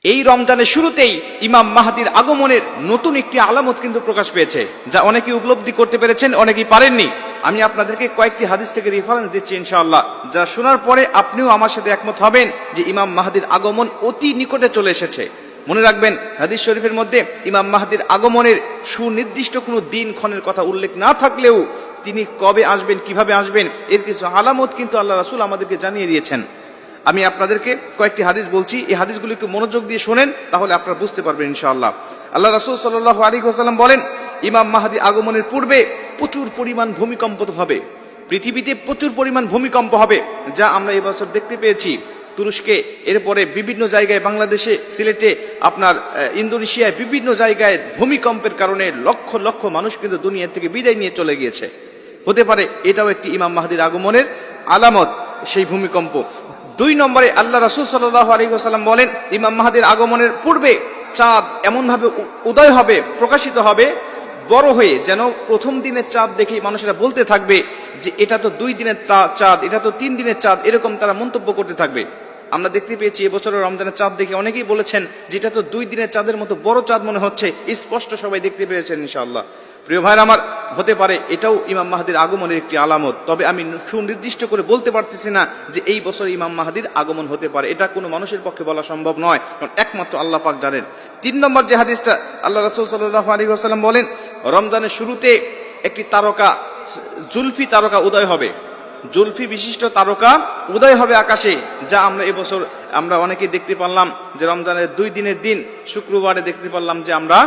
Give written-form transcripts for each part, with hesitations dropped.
এই রমজানের শুরুতেই ইমাম মাহদির আগমনের নতুন একটি আলামত কিন্তু প্রকাশ পেয়েছে, যা অনেকেই উপলব্ধি করতে পেরেছেন, অনেকেই পারেননি। আমি আপনাদেরকে কয়েকটি হাদিস থেকে রেফারেন্স দিচ্ছি ইনশাআল্লাহ, যা শোনার পরে আপনিও আমার সাথে একমত হবেন যে ইমাম মাহদির আগমন অতি নিকটে চলে এসেছে। মনে রাখবেন, হাদিস শরীফের মধ্যে ইমাম মাহদির আগমনের সুনির্দিষ্ট কোনো দিন ক্ষণের কথা উল্লেখ না থাকলেও তিনি কবে আসবেন, কিভাবে আসবেন, এর কিছু আলামত কিন্তু আল্লাহ রাসূল আমাদেরকে জানিয়ে দিয়েছেন। আমি আপনাদেরকে কয়েকটি হাদিস বলছি, এই হাদিসগুলো একটু মনোযোগ দিয়ে শোনেন, তাহলে আপনারা বুঝতে পারবেন ইনশাআল্লাহ। আল্লাহ রাসূল সাল্লাল্লাহু আলাইহি ওয়াসাল্লাম বলেন, ইমাম মাহদি আগমনের পূর্বে প্রচুর পরিমাণ ভূমিকম্প হবে, পৃথিবীতে প্রচুর পরিমাণ ভূমিকম্প হবে, যা আমরা এবছর দেখতে পেয়েছি তুরস্কে, এরপরে বিভিন্ন জায়গায়, বাংলাদেশে, সিলেটে, আপনার ইন্দোনেশিয়ায়, বিভিন্ন জায়গায় ভূমিকম্পের কারণে লক্ষ লক্ষ মানুষ কিন্তু দুনিয়া থেকে বিদায় নিয়ে চলে গিয়েছে। হতে পারে এটাও একটি ইমাম মাহদির আগমনের আলামত, সেই ভূমিকম্প। 2 নম্বরে আল্লাহ রাসূল সাল্লাল্লাহু আলাইহি ওয়াসাল্লাম বলেন, ইমাম মাহদির আগমনের পূর্বে চাঁদ এমনভাবে উদয় হবে, প্রকাশিত হবে বড় হয়ে, যেন প্রথম দিনের চাঁদ দেখেই মানুষেরা বলতে থাকবে যে এটা তো 2 দিনের চাঁদ, এটা তো 3 দিনের চাঁদ, এরকম তারা মন্তব্য করতে থাকবে। আমরা দেখতে পেয়েছি এবছরের রমজানের চাঁদ দেখে অনেকেই বলেছেন যে এটা তো 2 দিনের চাঁদের মতো বড় চাঁদ মনে হচ্ছে, স্পষ্ট সবাই দেখতে পেয়েছেন ইনশাআল্লাহ। প্রিয় ভাইরা আমার, হতে পারে এটাও ইমাম মাহদির আগমনের একটি আলামত, তবে আমি সুনির্দিষ্ট করে বলতে পারতেছি না যে এই বছর ইমাম মাহদির আগমন হতে পারে, এটা কোনো মানুষের পক্ষে বলা সম্ভব নয়, কারণ একমাত্র আল্লাহ পাক জানেন। 3 নম্বর যে হাদিসটা, আল্লাহ রাসূল সাল্লাল্লাহু আলাইহি ওয়াসাল্লাম বলেন, রমজানের শুরুতে একটি তারকা, জুলফি তারকা উদয় হবে, জুলফি বিশিষ্ট তারকা উদয় হবে আকাশে, যা আমরা এবছর আমরা অনেকেই দেখতে পারলাম যে রমজানের 2 দিনের দিন শুক্রবারে দেখতে পারলাম যে আমরা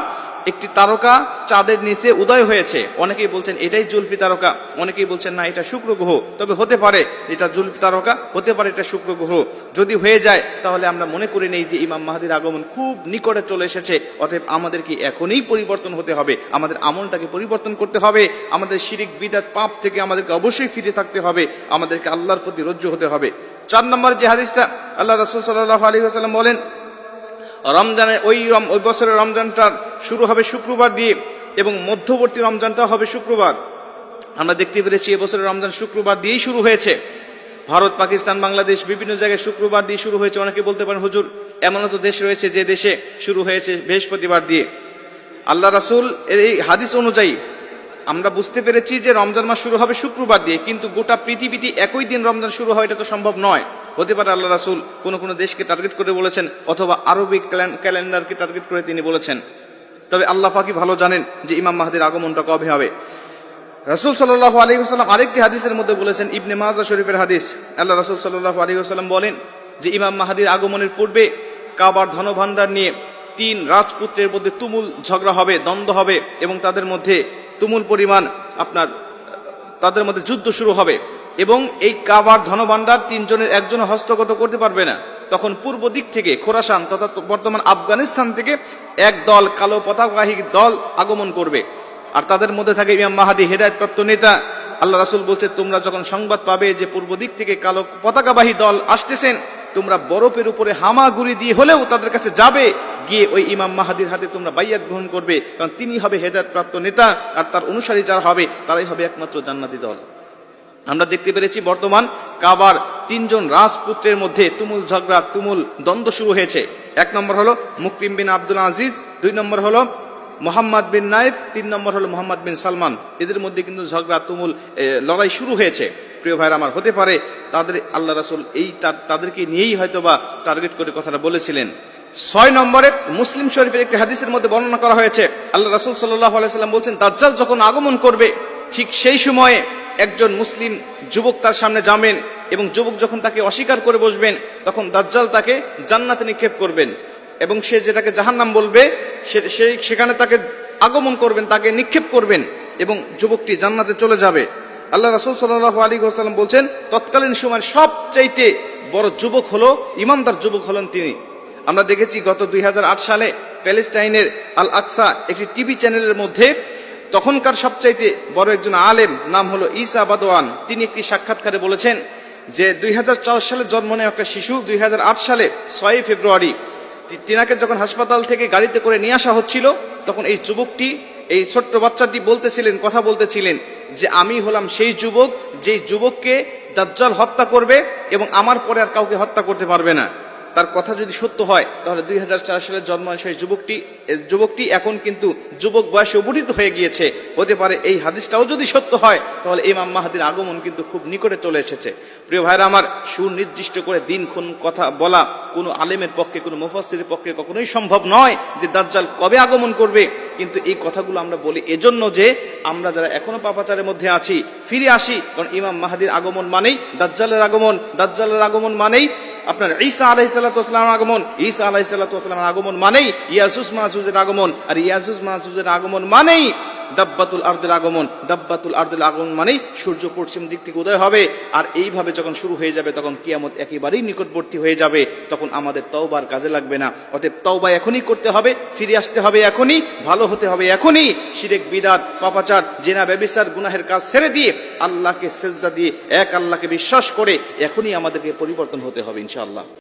একটি তারকা চাঁদের নিচে উদয় হয়েছে। অনেকেই বলছেন এটাই জুলফি তারকা, অনেকেই বলছেন না এটা শুক্র গ্রহ, তবে হতে পারে এটা জুলফি তারকা, হতে পারে এটা শুক্র গ্রহ। যদি হয়ে যায় তাহলে আমরা মনে করে নেই যে ইমাম মাহদির আগমন খুব নিকটে চলে এসেছে। অতএব আমাদেরকে এখনই পরিবর্তন হতে হবে, আমাদের আমলটাকে পরিবর্তন করতে হবে, আমাদের শিরিক বিদআত পাপ থেকে আমাদেরকে অবশ্যই ফিরে থাকতে হবে, আমাদেরকে আল্লাহর প্রতি রজ্জু হতে হবে। 4 নম্বর যে হাদিসটা, আল্লাহ রাসূল সাল্লাল্লাহু আলাইহি ওয়াসাল্লাম বলেন, রমজানের ওই বছরের রমজানটা শুরু হবে শুক্রবার দিয়ে এবং মধ্যবর্তী রমজানটা হবে শুক্রবার। আমরা দেখতে পেরেছি এবছরের রমজান শুক্রবার দিয়েই শুরু হয়েছে। ভারত, পাকিস্তান, বাংলাদেশ বিভিন্ন জায়গায় শুক্রবার দিয়ে শুরু হয়েছে। অনেকে বলতে পারেন হুজুর এমনও তো দেশ রয়েছে যে দেশে শুরু হয়েছে বৃহস্পতিবার দিয়ে। আল্লাহ রাসূল এর এই হাদিস অনুযায়ী আমরা বুঝতে পেরেছি যে রমজান মাস শুরু হবে শুক্রবার দিয়ে, কিন্তু গোটা পৃথিবীতে একই দিন রমজান শুরু হয় এটা তো সম্ভব নয়। হতে পারে আল্লাহ রাসূল কোন কোন দেশকে টার্গেট করে বলেছেন, অথবা আরবি ক্যালেন্ডারকে টার্গেট করে তিনি বলেছেন। তবে আল্লাহ পাকই ভালো জানেন যে ইমাম মাহদির আগমনটা কবে হবে। রাসূল সাল্লাল্লাহু আলাইহি ওয়াসাল্লাম আরেকটি হাদিসের মধ্যে বলেছেন, ইবনে মাজাহ শরীফের হাদিস, আল্লাহ রাসূল সাল্লাল্লাহু আলাইহি ওয়াসাল্লাম বলেন যে ইমাম মাহদির আগমনের পূর্বে কাবার ধনভাণ্ডার নিয়ে 3 রাজপুত্রের মধ্যে তুমুল ঝগড়া হবে, দ্বন্দ্ব হবে, এবং তাদের মধ্যে তুমুল পরিমাণ তাদের মধ্যে যুদ্ধ শুরু হবে, এবং এই কাবার ধনভাণ্ডার 3 জনের একজনও হস্তগত করতে পারবে না। তখন পূর্ব দিক থেকে খোরাসান তথা বর্তমান আফগানিস্তান থেকে এক দল কালো পতাকাবাহী দল আগমন করবে, আর তাদের মধ্যে থাকে ইমাম মাহদি, হেদায়েতপ্রাপ্ত নেতা। আল্লাহ রাসূল বলছে, তোমরা যখন সংবাদ পাবে যে পূর্ব দিক থেকে কালো পতাকাবাহী দল আসতেছেন, তোমরা বরফের উপরে হামাগুড়ি দিয়ে হলেও তাদের কাছে যাবে, গিয়ে ওই ইমাম মাহদির হাতে তোমরা বাইয়াত গ্রহণ করবে, কারণ তিনি হবে হেদায়েতপ্রাপ্ত নেতা, আর তার অনুসারী যারা হবে তারাই হবে একমাত্র জান্নাতি দল। আমরা দেখতে পেরেছি বর্তমান কাবার 3 জন রাজপুত্রের মধ্যে তুমুল ঝগড়া, তুমুল দ্বন্দ্ব শুরু হয়েছে। 1 নম্বর হলো মুকরিম বিন আব্দুল আজিজ, 2 নম্বর হলো মোহাম্মদ বিন নাইফ, 3 নম্বর হলো মোহাম্মদ বিন সালমান। এদের মধ্যে কিন্তু ঝগড়া, তুমুল লড়াই শুরু হয়েছে। প্রিয় ভাইরা আমার, হতে পারে তাদের আল্লাহ রাসূল তাদেরকে নিয়েই হয়তোবা টার্গেট করে কথাটা বলেছিলেন। 6 নম্বরে মুসলিম শরীফের একটি হাদিসের মধ্যে বর্ণনা করা হয়েছে, আল্লাহ রাসূল সাল্লাল্লাহু আলাইহি ওয়াসাল্লাম বলছেন, দাজ্জাল যখন আগমন করবে ঠিক সেই সময়ে একজন মুসলিম যুবক তার সামনে যাবেন, এবং যুবক যখন তাকে অস্বীকার করে বসবেন, তখন দাজ্জাল তাকে জান্নাতে নিক্ষেপ করবেন, এবং সে যেটাকে জাহান্নাম বলবে সেখানে তাকে আগমন করবেন, তাকে নিক্ষেপ করবেন, এবং যুবকটি জান্নাতে চলে যাবে। আল্লাহ রাসূল সাল্লাল্লাহু আলাইহি ওয়াসাল্লাম বলছেন, তৎকালীন সময়ের সবচাইতে বড় যুবক হলো, ইমানদার যুবক হলেন তিনি। আমরা দেখেছি গত 2008 সালে প্যালেস্টাইনের আল আকসা একটি টিভি চ্যানেলের মধ্যে তখনকার সবচাইতে বড় একজন আলেম, নাম হলো ঈসা বাদওয়ান, তিনি একটি সাক্ষাৎকারে বলেছেন যে 2004 সালে জন্ম নেওয়া একটা শিশু 2008 সালে 6 ফেব্রুয়ারি তিনাকে যখন হাসপাতাল থেকে গাড়িতে করে নিয়ে আসা হচ্ছিল, তখন এই যুবকটি, এই ছোট্ট বাচ্চাটি কথা বলতেছিলেন যে আমি হলাম সেই যুবক যেই যুবককে দাজ্জাল হত্যা করবে এবং আমার পরে আর কাউকে হত্যা করতে পারবে না। তার কথা যদি সত্য হয় তাহলে 2004 সালে জন্ম সেই যুবকটি এখন কিন্তু যুবক বয়সে উপনীত হয়ে গিয়েছে। হতে পারে এই হাদিসটাও যদি সত্য হয় তাহলে ইমাম মাহদির আগমন কিন্তু খুব নিকটে চলে এসেছে। প্রিয় ভাইরা আমার, সুনির্দিষ্ট করে দিনক্ষণ কথা বলা কোনো আলেমের পক্ষে, কোনো মুফাসসিরের পক্ষে কখনোই সম্ভব নয় যে দাজ্জাল কবে আগমন করবে। কিন্তু এই কথাগুলো আমরা বলি এজন্য যে আমরা যারা এখনো পাপাচারের মধ্যে আছি ফিরে আসি। কারণ ইমাম মাহদির আগমন মানেই দাজ্জালের আগমন, দাজ্জালের আগমন মানেই আপনার ঈসা আলাইহিস সালাতু ওয়াস সালামের আগমন, ঈসা আলাইহিস সালাতু ওয়াস সালামের আগমন মানেই ইয়াজুজ মাজুজের আগমন, আর ইয়াজুজ মাজুজের আগমন মানেই দাব্বাতুল আরদের আগমন, দাব্বাতুল আরদের আগমন মানেই সূর্য পশ্চিম দিক থেকে উদয় হবে। আর এইভাবে যখন শুরু হয়ে যাবে তখন কিয়ামত একেবারেই নিকটবর্তী হয়ে যাবে। তখন আমাদের তওবার কাজে লাগবে না। অতএব তওবা এখনই করতে হবে, ফিরে আসতে হবে এখনই, ভালো হতে হবে এখনই। শিরক, বিদআত, পাপাচার, জিনা, ব্যভিচার, গুনাহের কাজ ছেড়ে দিয়ে আল্লাহকে সেজদা দিয়ে এক আল্লাহকে বিশ্বাস করে এখনই আমাদেরকে পরিবর্তন হতে হবে ইনশাআল্লাহ।